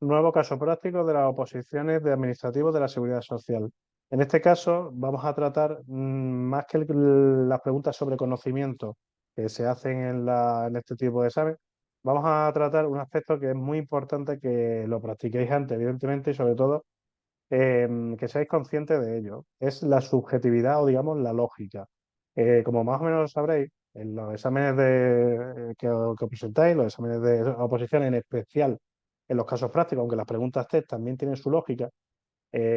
nuevo caso práctico de las oposiciones de administrativos de la Seguridad Social. En este caso, vamos a tratar más que las preguntas sobre conocimiento que se hacen en este tipo de examen, vamos a tratar un aspecto que es muy importante que lo practiquéis antes, evidentemente, y sobre todo que seáis conscientes de ello. Es la subjetividad o, digamos, la lógica. Como más o menos lo sabréis, en los exámenes que os presentáis, los exámenes de oposición en especial, en los casos prácticos, aunque las preguntas test también tienen su lógica,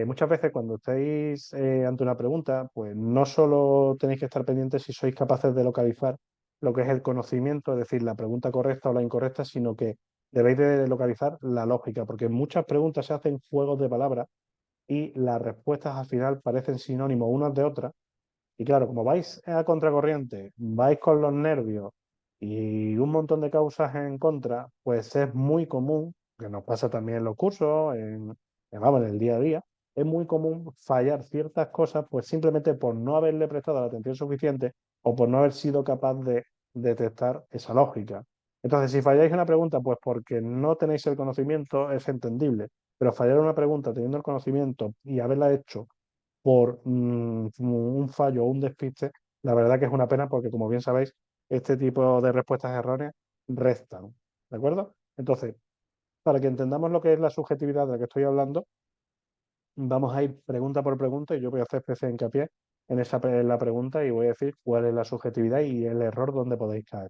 muchas veces cuando estéis ante una pregunta, pues no solo tenéis que estar pendientes si sois capaces de localizar lo que es el conocimiento, es decir, la pregunta correcta o la incorrecta, sino que debéis de localizar la lógica, porque muchas preguntas se hacen juegos de palabras y las respuestas al final parecen sinónimos unas de otras. Y claro, como vais a contracorriente, vais con los nervios y un montón de causas en contra, pues es muy común, que nos pasa también en los cursos, vamos, en el día a día, es muy común fallar ciertas cosas, pues simplemente por no haberle prestado la atención suficiente o por no haber sido capaz de detectar esa lógica. Entonces, si falláis una pregunta, pues porque no tenéis el conocimiento, es entendible, pero fallar una pregunta teniendo el conocimiento y haberla hecho por un fallo o un despiste, la verdad que es una pena porque, como bien sabéis, este tipo de respuestas erróneas restan. ¿De acuerdo? Entonces, para que entendamos lo que es la subjetividad de la que estoy hablando, vamos a ir pregunta por pregunta y yo voy a hacer especial hincapié en la pregunta y voy a decir cuál es la subjetividad y el error donde podéis caer.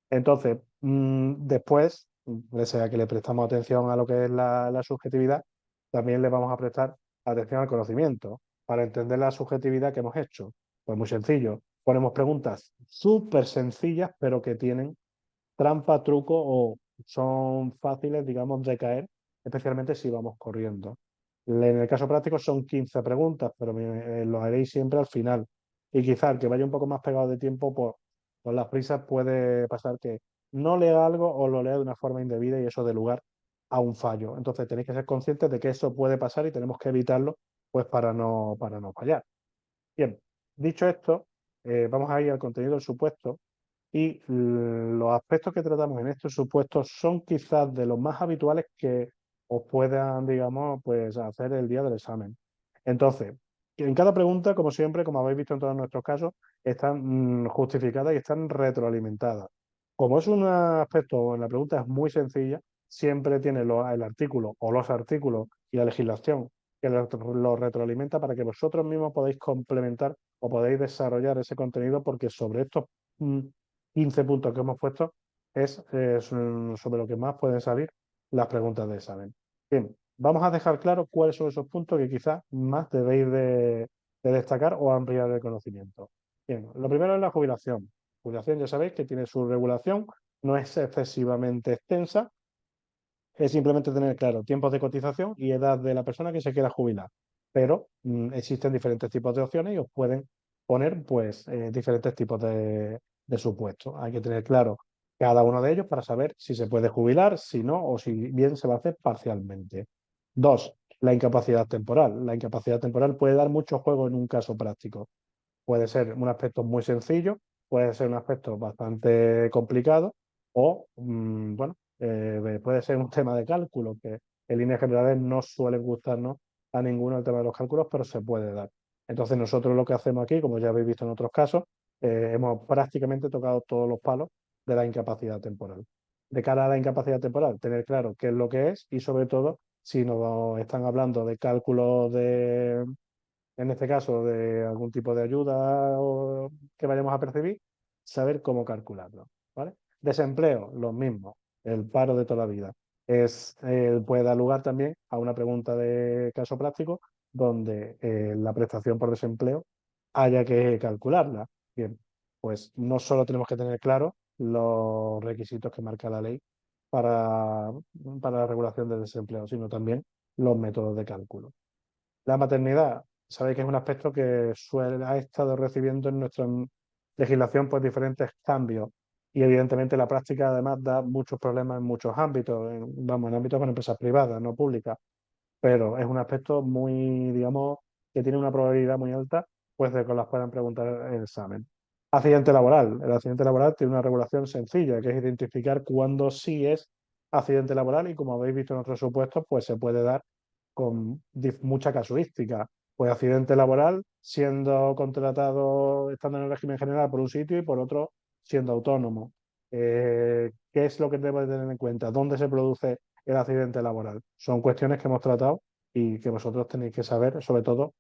Entonces, después, pese a que le prestamos atención a lo que es la subjetividad, también le vamos a prestar atención al conocimiento para entender la subjetividad que hemos hecho. Pues muy sencillo, ponemos preguntas súper sencillas, pero que tienen trampa, truco o son fáciles, digamos, de caer, especialmente si vamos corriendo. En el caso práctico son 15 preguntas, pero lo haréis siempre al final. Y quizá el que vaya un poco más pegado de tiempo, pues con las prisas puede pasar que no lea algo o lo lea de una forma indebida y eso dé lugar a un fallo. Entonces tenéis que ser conscientes de que eso puede pasar y tenemos que evitarlo pues para no fallar. Bien, dicho esto, vamos a ir al contenido del supuesto y los aspectos que tratamos en estos supuestos son quizás de los más habituales que os puedan, digamos, pues hacer el día del examen. Entonces, en cada pregunta, como siempre, como habéis visto en todos nuestros casos, están justificadas y están retroalimentadas. Como es un aspecto, la pregunta es muy sencilla, siempre tiene el artículo o los artículos y la legislación que lo retroalimenta para que vosotros mismos podáis complementar o podáis desarrollar ese contenido, porque sobre estos mm, 15 puntos que hemos puesto es sobre lo que más pueden salir las preguntas de examen. Bien, vamos a dejar claro cuáles son esos puntos que quizás más debéis de destacar o ampliar el conocimiento. Bien, lo primero es la jubilación. Jubilación ya sabéis que tiene su regulación, no es excesivamente extensa, es simplemente tener claro tiempos de cotización y edad de la persona que se quiera jubilar. Pero existen diferentes tipos de opciones y os pueden poner pues diferentes tipos de supuestos. Hay que tener claro cada uno de ellos para saber si se puede jubilar, si no, o si bien se va a hacer parcialmente. Dos, la incapacidad temporal. La incapacidad temporal puede dar mucho juego en un caso práctico. Puede ser un aspecto muy sencillo, puede ser un aspecto bastante complicado o, bueno, puede ser un tema de cálculo que en líneas generales no suele gustarnos a ninguno el tema de los cálculos, pero se puede dar. Entonces nosotros lo que hacemos aquí, como ya habéis visto en otros casos, hemos prácticamente tocado todos los palos de la incapacidad temporal. De cara a la incapacidad temporal, tener claro qué es lo que es y sobre todo si nos están hablando de cálculos de en este caso de algún tipo de ayuda que vayamos a percibir, saber cómo calcularlo, ¿vale? Desempleo, lo mismo, el paro de toda la vida. Puede dar lugar también a una pregunta de caso práctico donde la prestación por desempleo haya que calcularla. Bien, pues no solo tenemos que tener claro los requisitos que marca la ley para, para la regulación del desempleo, sino también los métodos de cálculo. La maternidad, sabéis que es un aspecto que ha estado recibiendo en nuestra legislación pues diferentes cambios y evidentemente la práctica además da muchos problemas en muchos ámbitos, vamos, en ámbitos con empresas privadas, no públicas, pero es un aspecto muy, digamos, que tiene una probabilidad muy alta pues de que las puedan preguntar en el examen. Accidente laboral. El accidente laboral tiene una regulación sencilla, que es identificar cuándo sí es accidente laboral y como habéis visto en otros supuestos, pues se puede dar con mucha casuística. Pues accidente laboral siendo contratado, estando en el régimen general por un sitio y por otro siendo autónomo. ¿Qué es lo que debo de tener en cuenta? ¿Dónde se produce el accidente laboral? Son cuestiones que hemos tratado y que vosotros tenéis que saber, sobre todo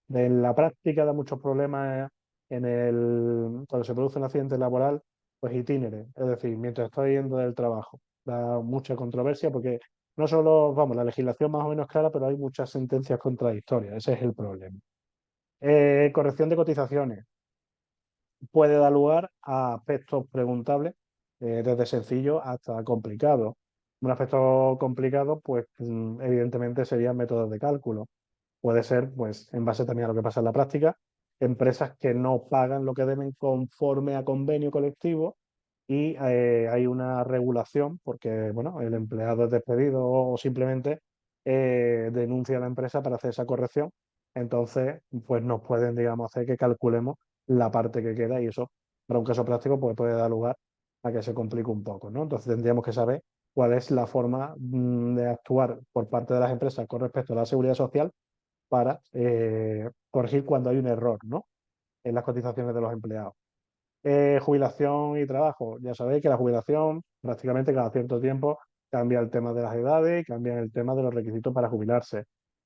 en la práctica da muchos problemas cuando se produce un accidente laboral, pues itinere, es decir, mientras estoy yendo del trabajo. Da mucha controversia porque no solo, vamos, la legislación más o menos clara, pero hay muchas sentencias contradictorias, ese es el problema. Corrección de cotizaciones puede dar lugar a aspectos preguntables, desde sencillo hasta complicado. Un aspecto complicado, pues evidentemente serían métodos de cálculo. Puede ser, pues, en base también a lo que pasa en la práctica, empresas que no pagan lo que deben conforme a convenio colectivo y hay una regulación porque, bueno, el empleado es despedido o simplemente denuncia a la empresa para hacer esa corrección. Entonces, pues nos pueden, digamos, hacer que calculemos la parte que queda y eso, para un caso práctico, pues puede dar lugar a que se complique un poco, ¿no? Entonces tendríamos que saber cuál es la forma de actuar por parte de las empresas con respecto a la seguridad social para corregir cuando hay un error, ¿no? En las cotizaciones de los empleados. Jubilación y trabajo. Ya sabéis que la jubilación prácticamente cada cierto tiempo cambia el tema de las edades y cambia el tema de los requisitos para jubilarse.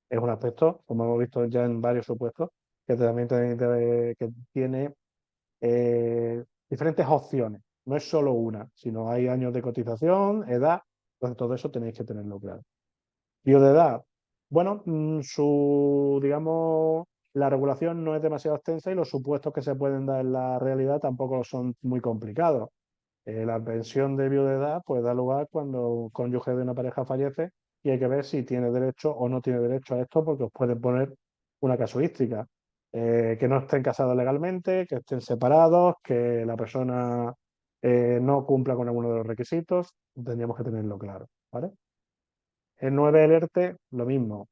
Es un aspecto, como hemos visto ya en varios supuestos, que también que tiene diferentes opciones. No es solo una, sino hay años de cotización, edad, entonces todo eso tenéis que tenerlo claro. Biodeedad. Bueno, digamos, la regulación no es demasiado extensa y los supuestos que se pueden dar en la realidad tampoco son muy complicados. La pensión de viudedad pues da lugar cuando el cónyuge de una pareja fallece y hay que ver si tiene derecho o no tiene derecho a esto porque os pueden poner una casuística. Que no estén casados legalmente, que estén separados, que la persona no cumpla con alguno de los requisitos, tendríamos que tenerlo claro, ¿vale? El 9 el ERTE, lo mismo.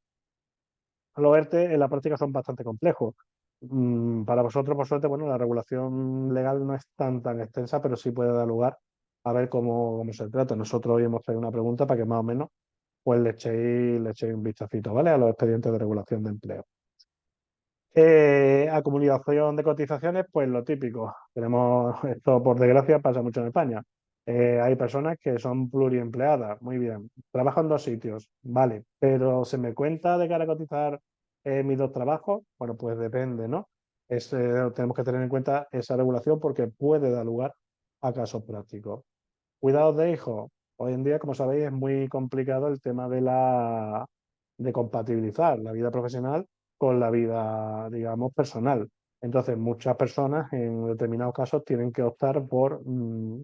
Los ERTE en la práctica son bastante complejos. Para vosotros, por suerte, bueno, la regulación legal no es tan extensa, pero sí puede dar lugar a ver cómo se trata. Nosotros hoy hemos traído una pregunta para que más o menos pues le echéis un vistacito, ¿vale? A los expedientes de regulación de empleo. Acumulación de cotizaciones, pues lo típico. Tenemos esto, por desgracia, pasa mucho en España. Hay personas que son pluriempleadas, muy bien. Trabajo en dos sitios, vale, pero ¿se me cuenta de cara a cotizar mis dos trabajos? Bueno, pues depende, ¿no? Tenemos que tener en cuenta esa regulación porque puede dar lugar a casos prácticos. Cuidados de hijos. Hoy en día, como sabéis, es muy complicado el tema de compatibilizar la vida profesional con la vida, digamos, personal. Entonces, muchas personas en determinados casos tienen que optar por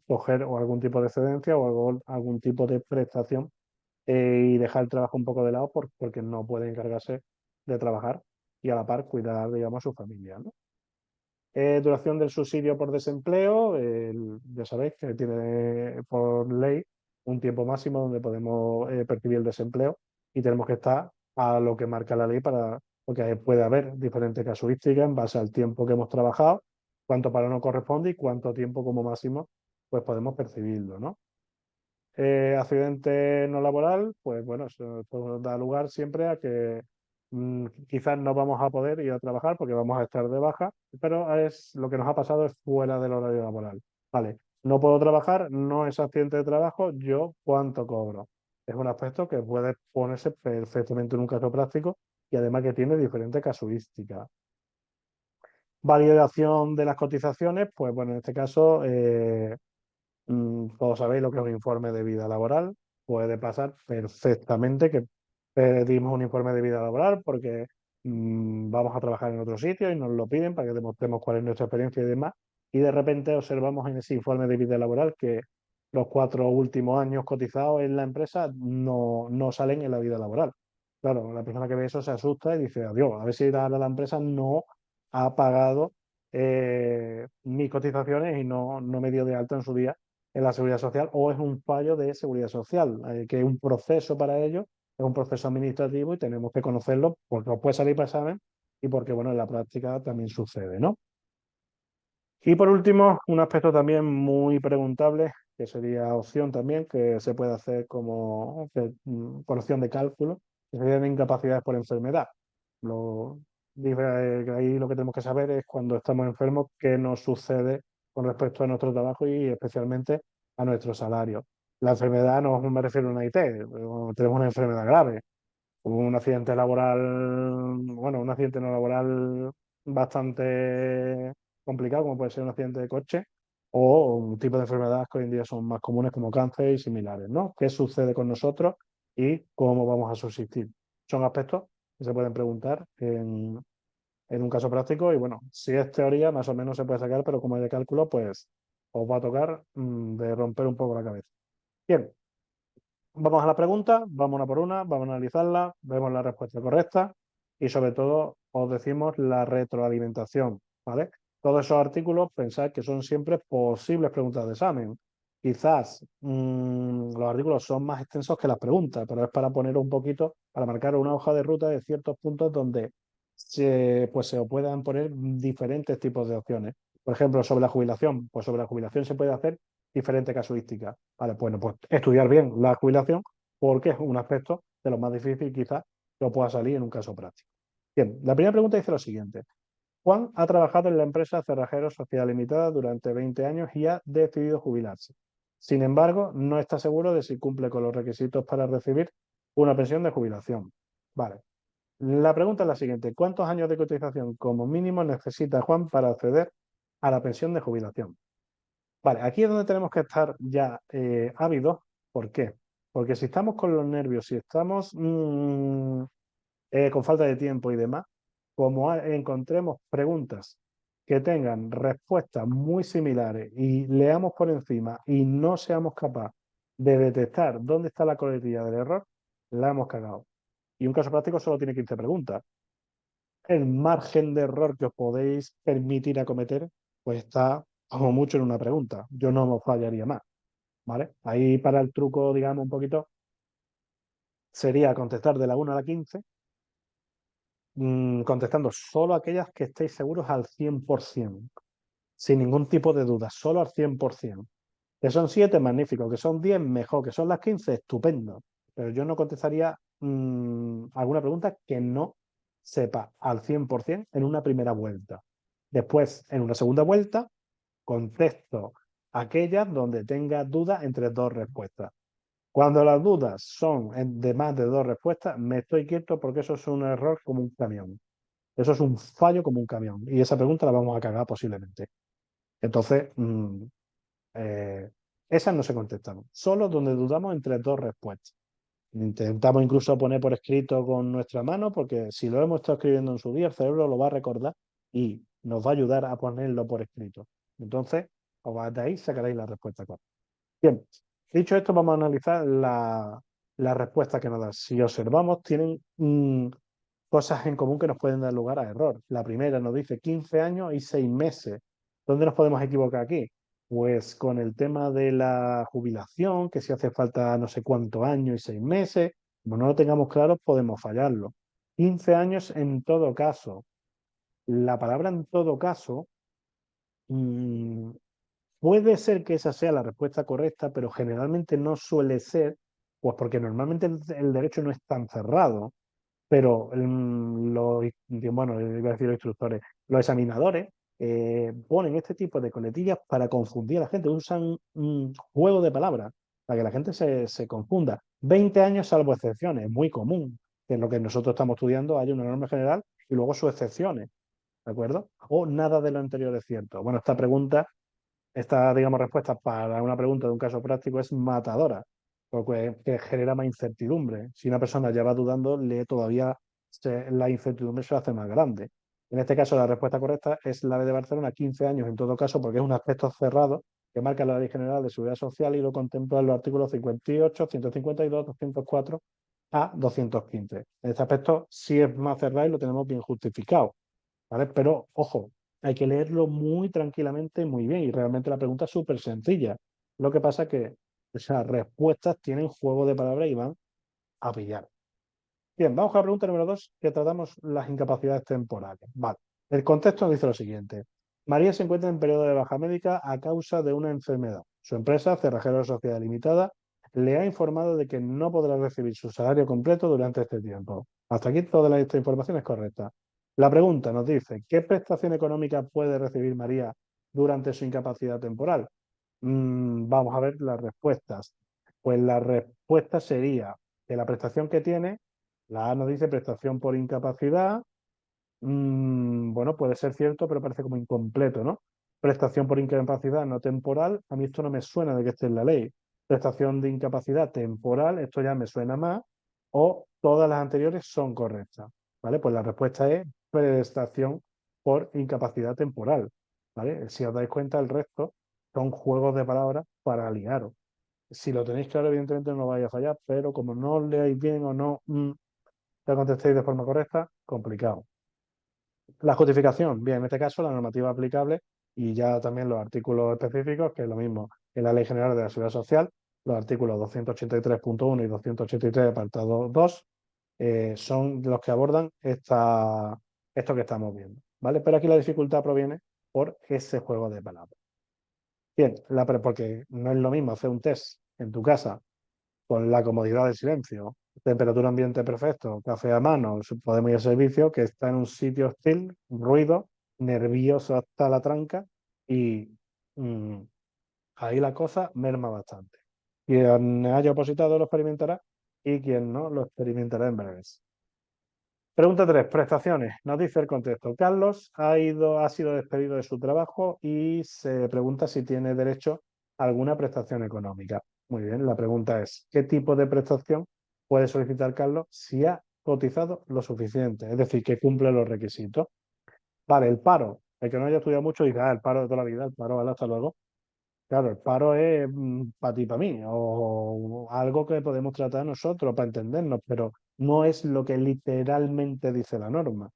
coger o algún tipo de excedencia o algún tipo de prestación y dejar el trabajo un poco de lado porque no pueden encargarse de trabajar y a la par cuidar, digamos, a su familia, ¿no? Duración del subsidio por desempleo, ya sabéis que tiene por ley un tiempo máximo donde podemos percibir el desempleo y tenemos que estar a lo que marca la ley porque puede haber diferentes casuísticas en base al tiempo que hemos trabajado, cuánto para no corresponde y cuánto tiempo como máximo pues podemos percibirlo, ¿no? Accidente no laboral, pues bueno, eso da lugar siempre a que quizás no vamos a poder ir a trabajar porque vamos a estar de baja, pero lo que nos ha pasado es fuera del horario laboral. Vale, no puedo trabajar, no es accidente de trabajo, yo cuánto cobro. Es un aspecto que puede ponerse perfectamente en un caso práctico y además que tiene diferentes casuísticas. Validación de las cotizaciones, pues bueno, en este caso todos sabéis lo que es un informe de vida laboral. Puede pasar perfectamente que pedimos un informe de vida laboral porque vamos a trabajar en otro sitio y nos lo piden para que demostremos cuál es nuestra experiencia y demás. Y de repente observamos en ese informe de vida laboral que los 4 últimos años cotizados en la empresa no salen en la vida laboral. Claro, la persona que ve eso se asusta y dice, adiós, a ver si la empresa no ha pagado mis cotizaciones y no me dio de alta en su día en la seguridad social o es un fallo de seguridad social, que es un proceso para ello, es un proceso administrativo y tenemos que conocerlo porque os puede salir para examen y porque, bueno, en la práctica también sucede, ¿no? Y por último, un aspecto también muy preguntable, que sería opción también, que se puede hacer como por opción de cálculo, que serían incapacidades por enfermedad. Lo, ahí lo que tenemos que saber es cuando estamos enfermos qué nos sucede con respecto a nuestro trabajo y especialmente a nuestro salario. La enfermedad no me refiero a una IT, tenemos una enfermedad grave, como un accidente laboral, bueno, un accidente no laboral bastante complicado, como puede ser un accidente de coche, o un tipo de enfermedades que hoy en día son más comunes como cáncer y similares, ¿no? ¿Qué sucede con nosotros y cómo vamos a subsistir? Son aspectos que se pueden preguntar en un caso práctico y bueno, si es teoría más o menos se puede sacar, pero como es de cálculo, pues os va a tocar de romper un poco la cabeza. Bien, vamos a la pregunta, vamos una por una, vamos a analizarla, vemos la respuesta correcta y sobre todo os decimos la retroalimentación, ¿vale? Todos esos artículos pensad que son siempre posibles preguntas de examen. Quizás los artículos son más extensos que las preguntas, pero es para poner un poquito, para marcar una hoja de ruta de ciertos puntos donde pues se puedan poner diferentes tipos de opciones. Por ejemplo, sobre la jubilación, pues sobre la jubilación se puede hacer diferentes casuísticas. Vale, bueno, pues estudiar bien la jubilación porque es un aspecto de lo más difícil quizás que os pueda salir en un caso práctico. Bien, la primera pregunta dice lo siguiente. Juan ha trabajado en la empresa Cerrajeros Sociedad Limitada durante 20 años y ha decidido jubilarse. Sin embargo, no está seguro de si cumple con los requisitos para recibir una pensión de jubilación. Vale. La pregunta es la siguiente. ¿Cuántos años de cotización como mínimo necesita Juan para acceder a la pensión de jubilación? Vale, aquí es donde tenemos que estar ya ávidos. ¿Por qué? Porque si estamos con los nervios, si estamos con falta de tiempo y demás, como encontremos preguntas que tengan respuestas muy similares y leamos por encima y no seamos capaces de detectar dónde está la coletilla del error, la hemos cagado. Y un caso práctico solo tiene 15 preguntas. El margen de error que os podéis permitir acometer, pues está como mucho en una pregunta. Yo no lo fallaría más, ¿vale? Ahí para el truco, digamos, un poquito, sería contestar de la 1 a la 15, contestando solo aquellas que estéis seguros al 100%, sin ningún tipo de duda, solo al 100%. Que son 7, magnífico. Que son 10, mejor. Que son las 15, estupendo. Pero yo no contestaría alguna pregunta que no sepa al 100% en una primera vuelta. Después, en una segunda vuelta, contesto aquellas donde tenga dudas entre dos respuestas. Cuando las dudas son de más de dos respuestas, me estoy quieto porque eso es un error como un camión. Eso es un fallo como un camión. Y esa pregunta la vamos a cagar posiblemente. Entonces, eh, esas no se contestan. Solo donde dudamos entre dos respuestas. Intentamos incluso poner por escrito con nuestra mano, porque si lo hemos estado escribiendo en su día, el cerebro lo va a recordar y nos va a ayudar a ponerlo por escrito. Entonces, de ahí sacaréis la respuesta correcta. Bien, dicho esto, vamos a analizar la respuesta que nos da. Si observamos, tienen cosas en común que nos pueden dar lugar a error. La primera nos dice 15 años y 6 meses. ¿Dónde nos podemos equivocar aquí? Pues con el tema de la jubilación, que si hace falta no sé cuántos años y 6 meses, como no lo tengamos claro, podemos fallarlo. 15 años en todo caso. La palabra en todo caso mmm, puede ser que esa sea la respuesta correcta, pero generalmente no suele ser, pues porque normalmente el derecho no es tan cerrado, pero bueno, iba a decir los instructores, los examinadores ponen este tipo de coletillas para confundir a la gente, usan un juego de palabras para que la gente se confunda. 20 años salvo excepciones, muy común, que en lo que nosotros estamos estudiando hay una norma general y luego sus excepciones, ¿de acuerdo? O nada de lo anterior es cierto. Bueno, esta, digamos, respuesta para una pregunta de un caso práctico es matadora, porque que genera más incertidumbre. Si una persona ya va dudando, todavía la incertidumbre se hace más grande. En este caso, la respuesta correcta es la B de Barcelona, 15 años en todo caso, porque es un aspecto cerrado que marca la Ley General de Seguridad Social y lo contempla en los artículos 58, 152, 204 a 215. En este aspecto sí es más cerrado y lo tenemos bien justificado. ¿Vale? Pero, ojo, hay que leerlo muy tranquilamente y muy bien. Y realmente la pregunta es súper sencilla. Lo que pasa es que esas respuestas tienen juego de palabras y van a pillar. Bien, vamos a la pregunta número 2, que tratamos las incapacidades temporales. Vale. El contexto nos dice lo siguiente. María se encuentra en periodo de baja médica a causa de una enfermedad. Su empresa, Cerrajeros Sociedad Limitada, le ha informado de que no podrá recibir su salario completo durante este tiempo. Hasta aquí toda esta información es correcta. La pregunta nos dice, ¿qué prestación económica puede recibir María durante su incapacidad temporal? Vamos a ver las respuestas. Pues la respuesta sería que la prestación que tiene, la A nos dice prestación por incapacidad. Bueno, puede ser cierto, pero parece como incompleto, ¿no? Prestación por incapacidad no temporal, a mí esto no me suena de que esté en la ley. Prestación de incapacidad temporal, esto ya me suena más, o todas las anteriores son correctas, ¿vale? Pues la respuesta es prestación por incapacidad temporal, ¿vale? Si os dais cuenta, el resto son juegos de palabras para liaros. Si lo tenéis claro, evidentemente no vais a fallar, pero como no leáis bien o no la contestéis de forma correcta, complicado. La justificación, bien, en este caso la normativa aplicable y ya también los artículos específicos, que es lo mismo en la Ley General de la Seguridad Social, los artículos 283.1 y 283, apartado 2, son los que abordan esto que estamos viendo, ¿vale? Pero aquí la dificultad proviene por ese juego de palabras. Bien, porque no es lo mismo hacer un test en tu casa con la comodidad del silencio, temperatura ambiente perfecto, café a mano, podemos ir al servicio, que está en un sitio hostil, ruido, nervioso hasta la tranca y mm, ahí la cosa merma bastante. Quien haya opositado lo experimentará y quien no lo experimentará en breves. Pregunta 3. Prestaciones. Nos dice el contexto. Carlos ha sido despedido de su trabajo y se pregunta si tiene derecho a alguna prestación económica. Muy bien, la pregunta es, ¿qué tipo de prestación puede solicitar Carlos si ha cotizado lo suficiente? Es decir, que cumple los requisitos. Vale, el paro. El que no haya estudiado mucho dice, el paro de toda la vida, el paro, vale, hasta luego. Claro, el paro es para ti, para mí, o algo que podemos tratar nosotros para entendernos, pero no es lo que literalmente dice la norma.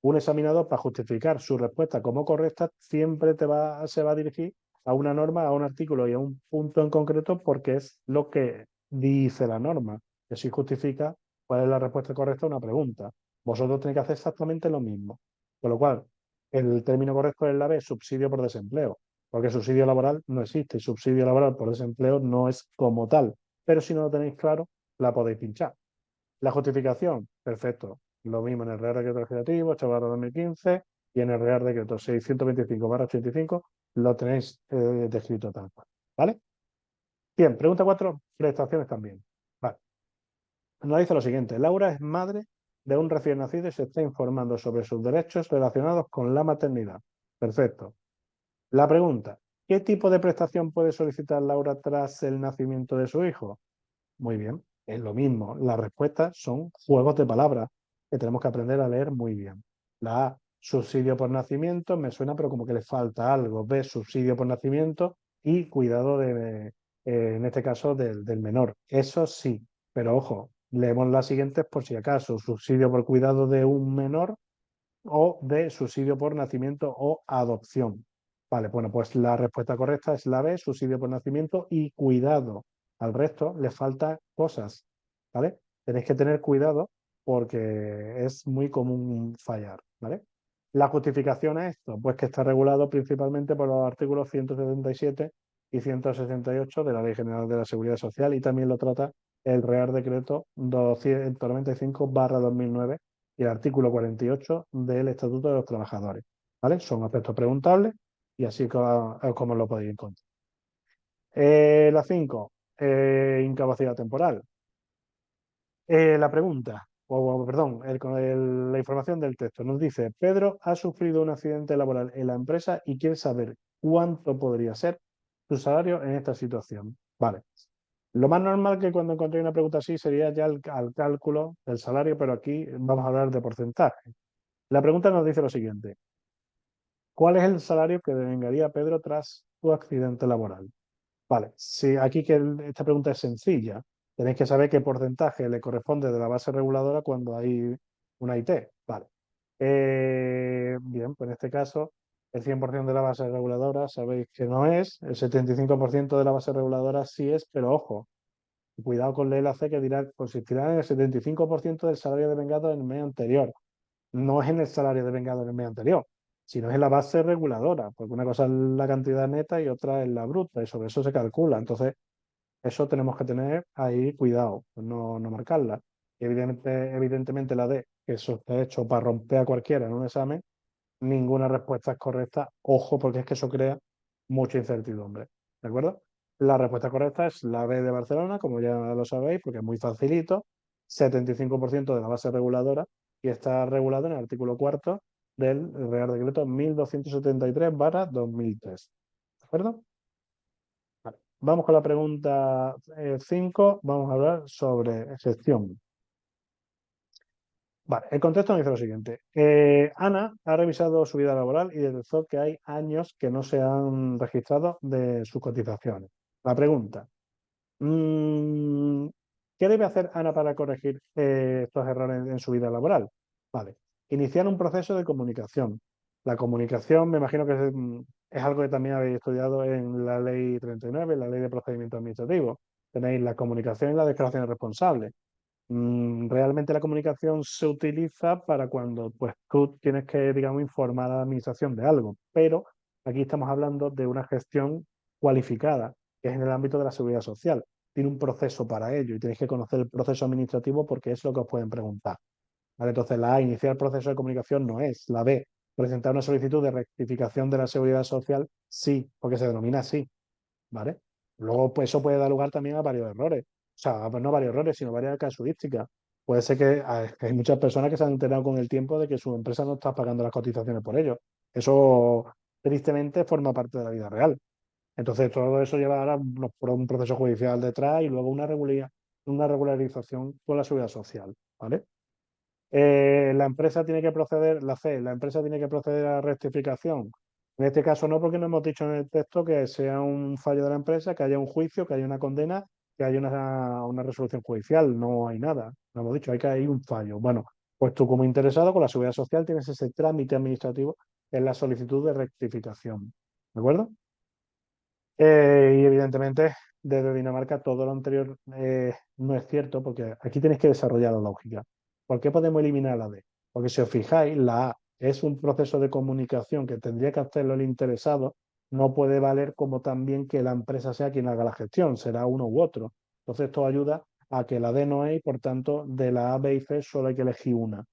Un examinador, para justificar su respuesta como correcta, siempre se va a dirigir a una norma, a un artículo y a un punto en concreto porque es lo que dice la norma. Que si justifica cuál es la respuesta correcta a una pregunta. Vosotros tenéis que hacer exactamente lo mismo. Con lo cual, el término correcto es la B, subsidio por desempleo, porque subsidio laboral no existe y subsidio laboral por desempleo no es como tal. Pero si no lo tenéis claro, la podéis pinchar. La justificación, perfecto. Lo mismo en el Real Decreto Legislativo 8/2015 y en el Real Decreto 625/85 lo tenéis descrito tal cual. ¿Vale? Bien, pregunta 4, prestaciones también. Vale. Nos dice lo siguiente. Laura es madre de un recién nacido y se está informando sobre sus derechos relacionados con la maternidad. Perfecto. La pregunta, ¿qué tipo de prestación puede solicitar Laura tras el nacimiento de su hijo? Muy bien, es lo mismo. Las respuestas son juegos de palabras que tenemos que aprender a leer muy bien. La A, subsidio por nacimiento, me suena, pero como que le falta algo. B, subsidio por nacimiento y cuidado en este caso, del menor. Eso sí, pero ojo, leemos las siguientes por si acaso. Subsidio por cuidado de un menor o de subsidio por nacimiento o adopción. Vale, bueno, pues la respuesta correcta es la B, subsidio por nacimiento y cuidado. Al resto le faltan cosas, ¿vale? Tenéis que tener cuidado porque es muy común fallar, ¿vale? La justificación a esto, pues que está regulado principalmente por los artículos 177 y 168 de la Ley General de la Seguridad Social y también lo trata el Real Decreto 295/2009 y el artículo 48 del Estatuto de los Trabajadores, ¿vale? Son aspectos preguntables y así como lo podéis encontrar. La 5, incapacidad temporal. La pregunta, perdón, la información del texto nos dice, Pedro ha sufrido un accidente laboral en la empresa y quiere saber cuánto podría ser su salario en esta situación. Vale. Lo más normal que cuando encontréis una pregunta así sería ya al cálculo del salario, pero aquí vamos a hablar de porcentaje. La pregunta nos dice lo siguiente. ¿Cuál es el salario que devengaría Pedro tras su accidente laboral? Vale, si aquí esta pregunta es sencilla, tenéis que saber qué porcentaje le corresponde de la base reguladora cuando hay una IT. Vale. Bien, pues en este caso, el 100% de la base reguladora sabéis que no es, el 75% de la base reguladora sí es, pero ojo, cuidado con la C que dirá, consistirá en el 75% del salario devengado en el mes anterior. No es en el salario devengado en el mes anterior, sino es en la base reguladora, porque una cosa es la cantidad neta y otra es la bruta, y sobre eso se calcula. Entonces, eso tenemos que tener ahí cuidado, pues no marcarla. Y evidentemente la D, que eso está hecho para romper a cualquiera en un examen, ninguna respuesta es correcta. Ojo, porque es que eso crea mucha incertidumbre. ¿De acuerdo? La respuesta correcta es la B de Barcelona, como ya lo sabéis, porque es muy facilito, 75% de la base reguladora y está regulado en el artículo cuarto del Real Decreto 1273/2003. ¿De acuerdo? Vale. Vamos con la pregunta 5. Vamos a hablar sobre gestión. Vale, el contexto me dice lo siguiente. Ana ha revisado su vida laboral y detectó que hay años que no se han registrado de sus cotizaciones. La pregunta, mm, ¿qué debe hacer Ana para corregir estos errores en su vida laboral? Vale, iniciar un proceso de comunicación. La comunicación, me imagino que es algo que también habéis estudiado en la Ley 39, la Ley de Procedimiento Administrativo. Tenéis la comunicación y la declaración responsable. Realmente la comunicación se utiliza para cuando pues, tú tienes que, digamos, informar a la administración de algo, pero aquí estamos hablando de una gestión cualificada, que es en el ámbito de la seguridad social. Tiene un proceso para ello y tenéis que conocer el proceso administrativo porque es lo que os pueden preguntar. ¿Vale? Entonces, la A, iniciar proceso de comunicación no es. La B, presentar una solicitud de rectificación de la seguridad social, sí, porque se denomina así. ¿Vale? Luego, pues eso puede dar lugar también a varios errores. O sea, pues no varios errores, sino varias casuísticas. Puede ser que hay muchas personas que se han enterado con el tiempo de que su empresa no está pagando las cotizaciones por ello. Eso, tristemente, forma parte de la vida real. Entonces, todo eso lleva ahora por un proceso judicial detrás y luego una regularización con la seguridad social. ¿Vale? La empresa tiene que proceder, la C, la empresa tiene que proceder a la rectificación. En este caso no, porque no hemos dicho en el texto que sea un fallo de la empresa, que haya un juicio, que haya una condena, que haya una resolución judicial. No hay nada. No hemos dicho, hay que hay un fallo. Bueno, pues tú como interesado con la Seguridad Social tienes ese trámite administrativo en la solicitud de rectificación. ¿De acuerdo? Y evidentemente, desde Dinamarca, todo lo anterior no es cierto, porque aquí tenéis que desarrollar la lógica. ¿Por qué podemos eliminar la D? Porque si os fijáis, la A es un proceso de comunicación que tendría que hacerlo el interesado, no puede valer como también que la empresa sea quien haga la gestión, será uno u otro. Entonces, esto ayuda a que la D no es y por tanto, de la A, B y C solo hay que elegir una.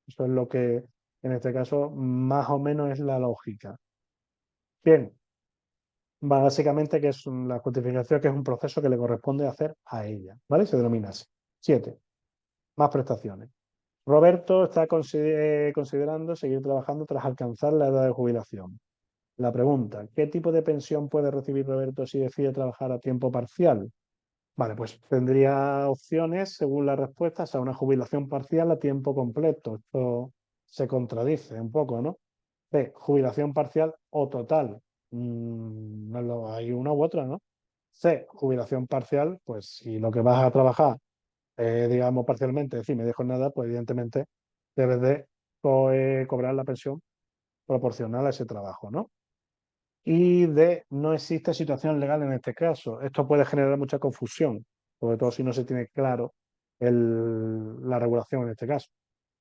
Eso es lo que, en este caso, más o menos es la lógica. Bien, básicamente, que es la justificación, que es un proceso que le corresponde hacer a ella, ¿vale? Se denomina así. 7. Más prestaciones. Roberto está considerando seguir trabajando tras alcanzar la edad de jubilación. La pregunta, ¿qué tipo de pensión puede recibir Roberto si decide trabajar a tiempo parcial? Vale, pues tendría opciones según las respuestas a una jubilación parcial a tiempo completo. Esto se contradice un poco, ¿no? B, jubilación parcial o total. Hay una u otra, ¿no? C, jubilación parcial, pues si lo que vas a trabajar, digamos, parcialmente, es decir, me dejo nada, pues evidentemente debes de cobrar la pensión proporcional a ese trabajo, ¿no? Y D, no existe situación legal en este caso. Esto puede generar mucha confusión, sobre todo si no se tiene claro la regulación en este caso.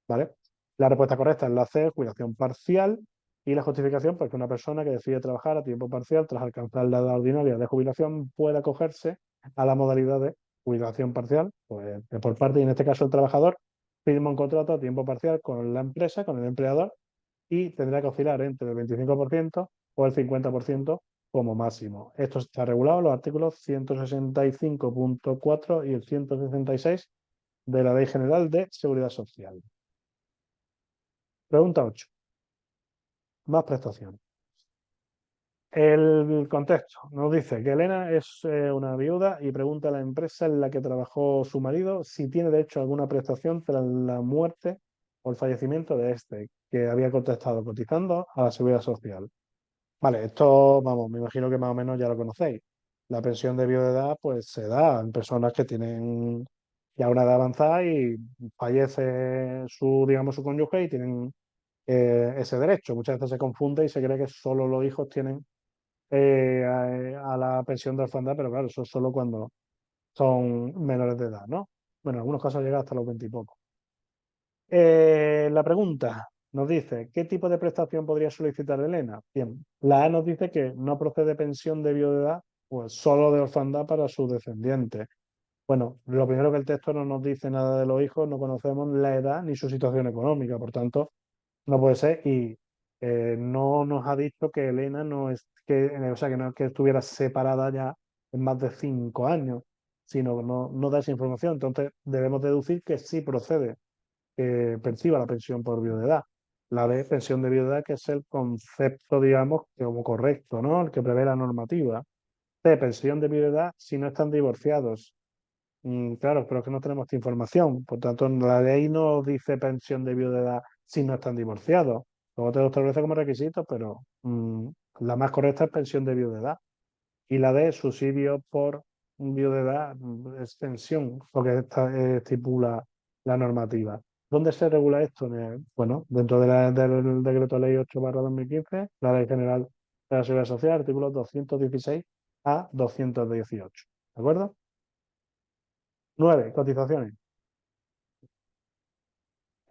¿Vale? La respuesta correcta es la C, jubilación parcial, y la justificación, pues que una persona que decide trabajar a tiempo parcial tras alcanzar la edad ordinaria de jubilación puede acogerse a la modalidad de jubilación parcial, pues que por parte, y en este caso el trabajador, firma un contrato a tiempo parcial con la empresa, con el empleador, y tendrá que oscilar entre el 25% o el 50% como máximo. Esto está regulado en los artículos 165.4 y el 166 de la Ley General de Seguridad Social. Pregunta 8. Más prestaciones. El contexto nos dice que Elena es una viuda y pregunta a la empresa en la que trabajó su marido si tiene derecho a alguna prestación tras la muerte o el fallecimiento de este, que había contestado cotizando a la Seguridad Social. Vale, esto, vamos, me imagino que más o menos ya lo conocéis. La pensión de viudedad, pues se da en personas que tienen ya una edad avanzada y fallece digamos, su cónyuge y tienen ese derecho. Muchas veces se confunde y se cree que solo los hijos tienen a la pensión de orfandad, pero claro, eso es solo cuando son menores de edad, ¿no? Bueno, en algunos casos llega hasta los 20 y poco. La pregunta, Nos dice, ¿qué tipo de prestación podría solicitar Elena? Bien, la A nos dice que no procede pensión de viudedad, pues solo de orfandad para sus descendientes. Bueno, lo primero que el texto no nos dice nada de los hijos, no conocemos la edad ni su situación económica, por tanto, no puede ser. Y no nos ha dicho que Elena no es que, o sea, que no es que estuviera separada ya en más de 5 años, sino que no da esa información. Entonces, debemos deducir que sí procede que perciba la pensión por viudedad. La de pensión de viudedad, que es el concepto, digamos, como correcto, ¿no? El que prevé la normativa. De pensión de viudedad si no están divorciados. Claro, pero es que no tenemos esta información. Por tanto, la ley no dice pensión de viudedad si no están divorciados. Luego te lo establece como requisito, pero la más correcta es pensión de viudedad. Y la de subsidio por viudedad es pensión, lo que estipula la normativa. ¿Dónde se regula esto? Bueno, dentro del decreto ley 8/2015, la ley general de la Seguridad Social, artículos 216 a 218. ¿De acuerdo? 9. Cotizaciones.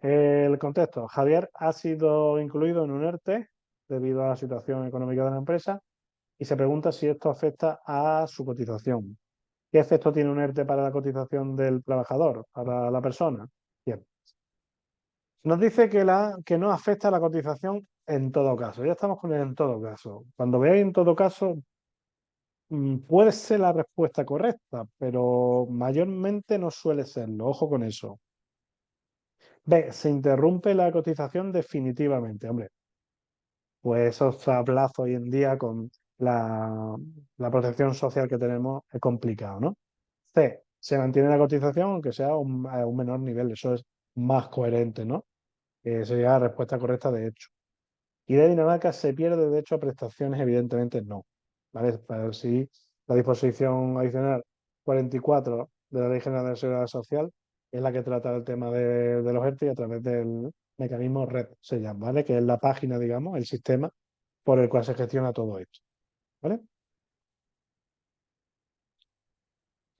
El contexto. Javier ha sido incluido en un ERTE debido a la situación económica de la empresa y se pregunta si esto afecta a su cotización. ¿Qué efecto tiene un ERTE para la cotización del trabajador, para la persona? Bien. Nos dice que no afecta a la cotización en todo caso. Ya estamos con el en todo caso. Cuando veáis en todo caso, puede ser la respuesta correcta, pero mayormente no suele serlo. Ojo con eso. B. Se interrumpe la cotización definitivamente. Hombre, pues eso está a plazo hoy en día con la protección social que tenemos es complicado, ¿no? C. Se mantiene la cotización aunque sea a un menor nivel. Eso es más coherente, ¿no? Sería la respuesta correcta de hecho. Y de Dinamarca se pierde derecho a prestaciones, evidentemente no. ¿Vale? Pero sí, la disposición adicional 44 de la Ley General de la Seguridad Social es la que trata el tema de los ERTE y a través del mecanismo RED se llama, ¿vale? Que es la página, digamos, el sistema por el cual se gestiona todo esto. ¿Vale?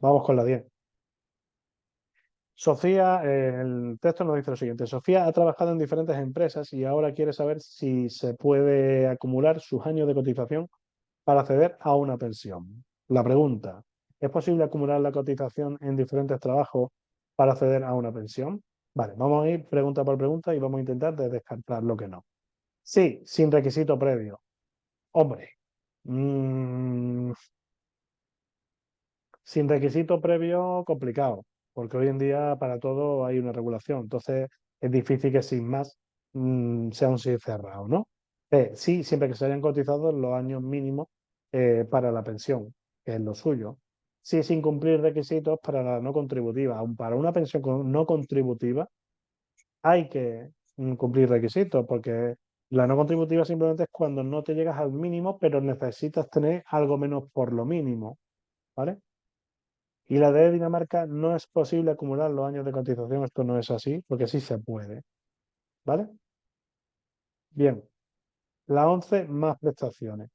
Vamos con la 10. Sofía, el texto nos dice lo siguiente. Sofía ha trabajado en diferentes empresas y ahora quiere saber si se puede acumular sus años de cotización para acceder a una pensión. La pregunta, ¿es posible acumular la cotización en diferentes trabajos para acceder a una pensión? Vale, vamos a ir pregunta por pregunta y vamos a intentar descartar lo que no. Sí, sin requisito previo. Hombre, mm, sin requisito previo, complicado, porque hoy en día para todo hay una regulación, entonces es difícil que sin más sea un sí cerrado, ¿no? Sí, siempre que se hayan cotizado los años mínimos para la pensión, que es lo suyo. Sí, sin cumplir requisitos para la no contributiva. Aun para una pensión no contributiva hay que cumplir requisitos, porque la no contributiva simplemente es cuando no te llegas al mínimo, pero necesitas tener algo menos por lo mínimo, ¿vale? Y la de Dinamarca no es posible acumular los años de cotización, esto no es así, porque sí se puede, ¿vale? Bien, la 11 más prestaciones.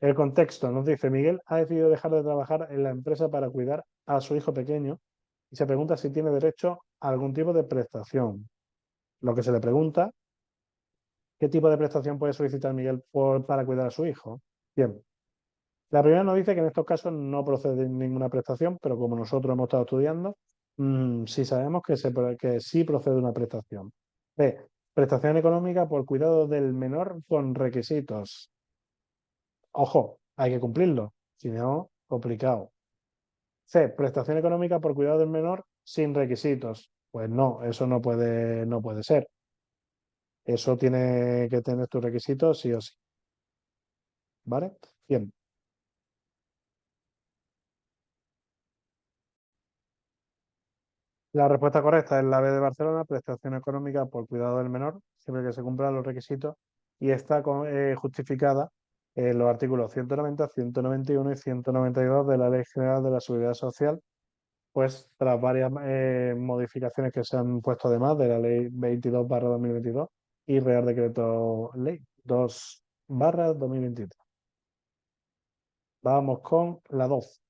El contexto nos dice, Miguel ha decidido dejar de trabajar en la empresa para cuidar a su hijo pequeño y se pregunta si tiene derecho a algún tipo de prestación. Lo que se le pregunta, ¿qué tipo de prestación puede solicitar Miguel para cuidar a su hijo? Bien, la primera nos dice que en estos casos no procede ninguna prestación, pero como nosotros hemos estado estudiando, sí sabemos que sí procede una prestación. B. Prestación económica por cuidado del menor con requisitos. Ojo, hay que cumplirlo, si no, complicado. C. Prestación económica por cuidado del menor sin requisitos. Pues no, eso no puede ser. Eso tiene que tener tus requisitos sí o sí. ¿Vale? Bien. La respuesta correcta es la B de Barcelona, prestación económica por cuidado del menor, siempre que se cumplan los requisitos, y está justificada en los artículos 190, 191 y 192 de la Ley General de la Seguridad Social, pues tras varias modificaciones que se han puesto además de la Ley 22/2022 y Real Decreto Ley 2/2023. Vamos con la 2.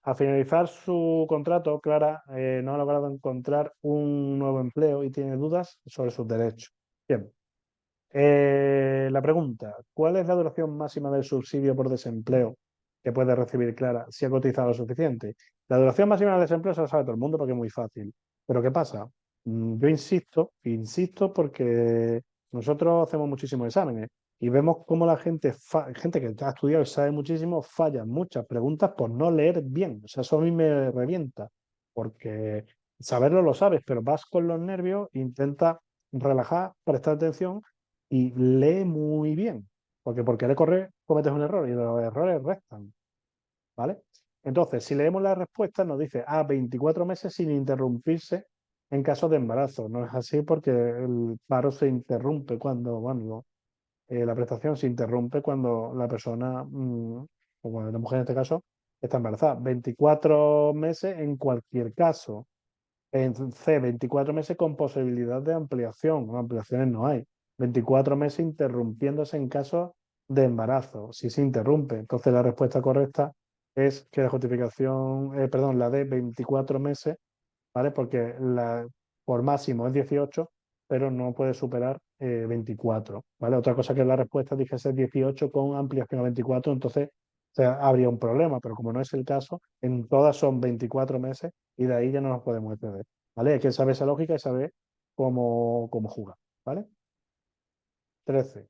Al finalizar su contrato, Clara no ha logrado encontrar un nuevo empleo y tiene dudas sobre sus derechos. Bien. La pregunta, ¿cuál es la duración máxima del subsidio por desempleo que puede recibir Clara si ha cotizado lo suficiente? La duración máxima del desempleo se lo sabe todo el mundo porque es muy fácil. Pero ¿qué pasa? Yo insisto porque nosotros hacemos muchísimos exámenes y vemos cómo la gente, gente que ha estudiado y sabe muchísimo, falla en muchas preguntas por no leer bien. O sea, eso a mí me revienta porque saberlo lo sabes, pero vas con los nervios, intenta relajar, prestar atención y lee muy bien, porque por querer correr cometes un error y los errores restan, ¿vale? Entonces, si leemos la respuesta, nos dice 24 meses sin interrumpirse en caso de embarazo. No es así porque el paro se interrumpe cuando, bueno, la prestación se interrumpe cuando la persona, o bueno, la mujer en este caso, está embarazada. 24 meses en cualquier caso. En C, 24 meses con posibilidad de ampliación. No, ampliaciones no hay. 24 meses interrumpiéndose en caso de embarazo, si se interrumpe. Entonces la respuesta correcta es que la justificación, perdón, la de 24 meses, ¿vale? Porque por máximo es 18, pero no puede superar 24, ¿vale? Otra cosa que la respuesta dijese 18 con ampliación a 24, entonces o sea, habría un problema, pero como no es el caso, en todas son 24 meses y de ahí ya no nos podemos exceder, ¿vale? Hay que saber esa lógica y saber cómo jugar, ¿vale? 13.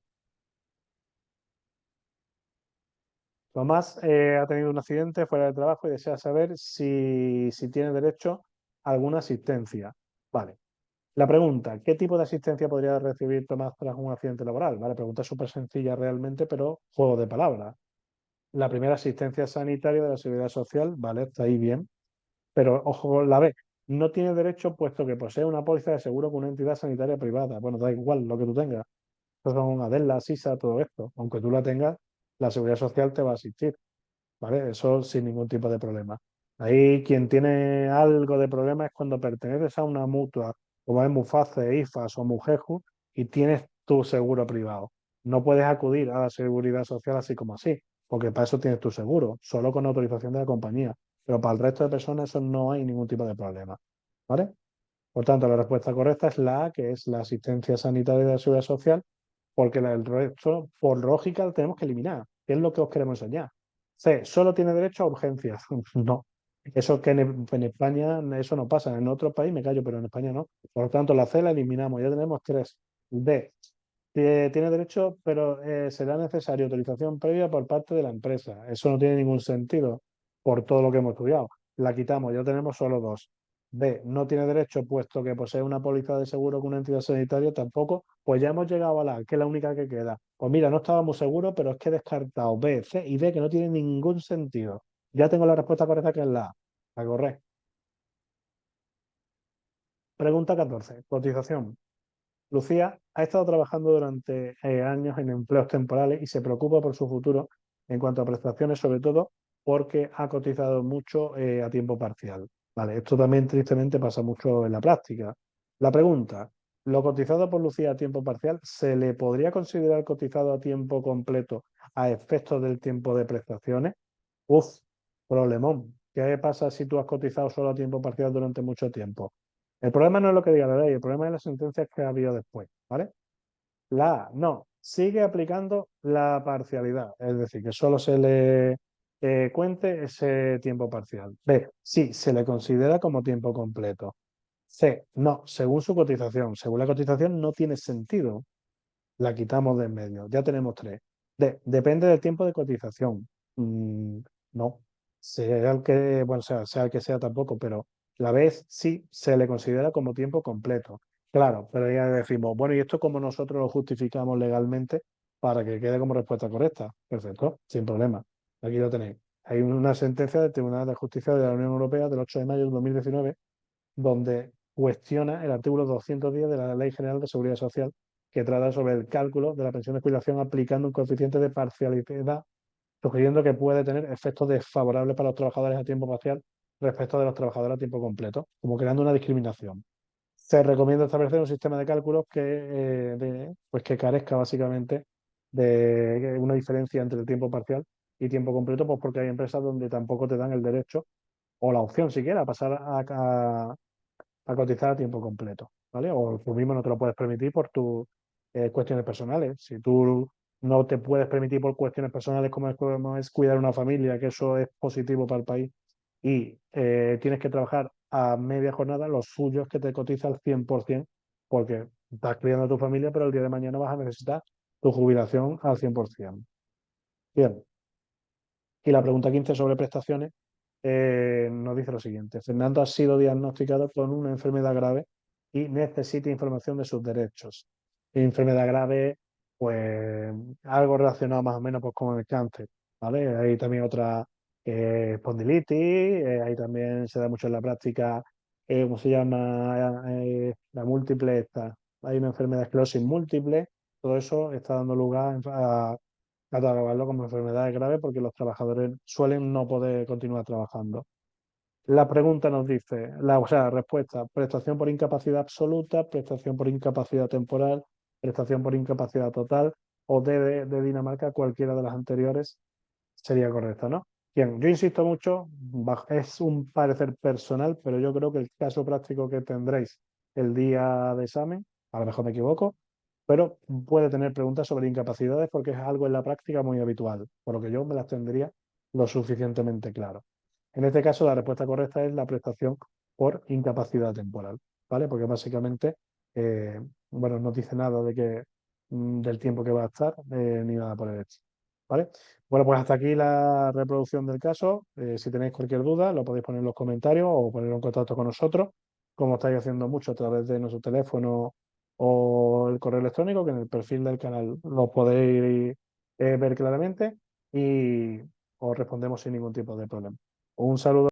Tomás ha tenido un accidente fuera de trabajo y desea saber si tiene derecho a alguna asistencia. Vale. La pregunta, ¿qué tipo de asistencia podría recibir Tomás tras un accidente laboral? Vale, pregunta súper sencilla realmente, pero juego de palabras. La primera, asistencia sanitaria de la Seguridad Social, vale, está ahí bien, pero ojo con la B, no tiene derecho puesto que posee una póliza de seguro con una entidad sanitaria privada. Bueno, da igual lo que tú tengas. Estos son Adela, Sisa, todo esto. Aunque tú la tengas, la Seguridad Social te va a asistir. ¿Vale? Eso sin ningún tipo de problema. Ahí quien tiene algo de problema es cuando perteneces a una mutua, como es Muface, IFAS o Mujeju, y tienes tu seguro privado. No puedes acudir a la seguridad social así como así, porque para eso tienes tu seguro, solo con autorización de la compañía. Pero para el resto de personas eso no hay ningún tipo de problema. ¿Vale? Por tanto, la respuesta correcta es la A, que es la asistencia sanitaria de la seguridad social, porque el resto, por lógica, lo tenemos que eliminar. ¿Qué es lo que os queremos enseñar? C, solo tiene derecho a urgencias. No. Eso que en España eso no pasa. En otro país me callo, pero en España no. Por lo tanto, la C la eliminamos. Ya tenemos tres. D, tiene derecho, pero será necesaria autorización previa por parte de la empresa. Eso no tiene ningún sentido por todo lo que hemos estudiado. La quitamos, ya tenemos solo dos. B, no tiene derecho puesto que posee una póliza de seguro con una entidad sanitaria tampoco. Pues ya hemos llegado a la A, que es la única que queda. Pues mira, no estábamos seguros, pero es que he descartado B, C y D, que no tiene ningún sentido. Ya tengo la respuesta correcta, que es la A. A correr. Pregunta 14. Cotización. Lucía ha estado trabajando durante años en empleos temporales y se preocupa por su futuro en cuanto a prestaciones, sobre todo porque ha cotizado mucho a tiempo parcial. Vale, esto también tristemente pasa mucho en la práctica. La pregunta, ¿lo cotizado por Lucía a tiempo parcial se le podría considerar cotizado a tiempo completo a efectos del tiempo de prestaciones? Uf, problemón. ¿Qué pasa si tú has cotizado solo a tiempo parcial durante mucho tiempo? El problema no es lo que diga la ley, el problema es las sentencias que ha habido después, ¿vale? La A, no, sigue aplicando la parcialidad, es decir, que solo se le cuente ese tiempo parcial. B, sí, se le considera como tiempo completo. C, no, según su cotización. Según la cotización no tiene sentido, la quitamos de en medio. Ya tenemos tres. D, depende del tiempo de cotización. No, sea el que, bueno, sea el que sea tampoco, pero la vez sí se le considera como tiempo completo. Claro, pero ya decimos, bueno, ¿y esto cómo nosotros lo justificamos legalmente para que quede como respuesta correcta? Perfecto, sin problema. Aquí lo tenéis. Hay una sentencia del Tribunal de Justicia de la Unión Europea del 8 de mayo de 2019 donde cuestiona el artículo 210 de la Ley General de Seguridad Social, que trata sobre el cálculo de la pensión de jubilación aplicando un coeficiente de parcialidad, sugiriendo que puede tener efectos desfavorables para los trabajadores a tiempo parcial respecto de los trabajadores a tiempo completo, como creando una discriminación. Se recomienda establecer un sistema de cálculos pues que carezca básicamente de una diferencia entre el tiempo parcial y tiempo completo, pues porque hay empresas donde tampoco te dan el derecho o la opción siquiera a pasar a cotizar a tiempo completo, ¿vale? O tú mismo no te lo puedes permitir por tu... cuestiones personales. Si tú no te puedes permitir por cuestiones personales como es cuidar una familia, que eso es positivo para el país, y tienes que trabajar a media jornada, lo suyo es que te cotiza al 100%, porque estás criando a tu familia, pero el día de mañana vas a necesitar tu jubilación al 100%. Bien, y la pregunta 15 sobre prestaciones nos dice lo siguiente. Fernando ha sido diagnosticado con una enfermedad grave y necesita información de sus derechos. Enfermedad grave, pues algo relacionado más o menos pues, con el cáncer, ¿vale? Hay también otra espondilitis, ahí también se da mucho en la práctica, ¿cómo se llama? La múltiple esta. Hay una enfermedad de esclerosis múltiple, todo eso está dando lugar a catalogarlo como enfermedades graves porque los trabajadores suelen no poder continuar trabajando. La pregunta nos dice, o sea, la respuesta, prestación por incapacidad absoluta, prestación por incapacidad temporal, prestación por incapacidad total o de Dinamarca, cualquiera de las anteriores sería correcta, ¿no? Bien, yo insisto mucho, es un parecer personal, pero yo creo que el caso práctico que tendréis el día de examen, a lo mejor me equivoco, pero puede tener preguntas sobre incapacidades porque es algo en la práctica muy habitual, por lo que yo me las tendría lo suficientemente claro. En este caso, la respuesta correcta es la prestación por incapacidad temporal, ¿vale? Porque básicamente, bueno, no dice nada de que, del tiempo que va a estar, ni nada por el estilo, ¿vale? Bueno, pues hasta aquí la reproducción del caso. Si tenéis cualquier duda, lo podéis poner en los comentarios o poner en contacto con nosotros, como estáis haciendo mucho a través de nuestro teléfono o el correo electrónico, que en el perfil del canal lo podéis ver claramente y os respondemos sin ningún tipo de problema. Un saludo.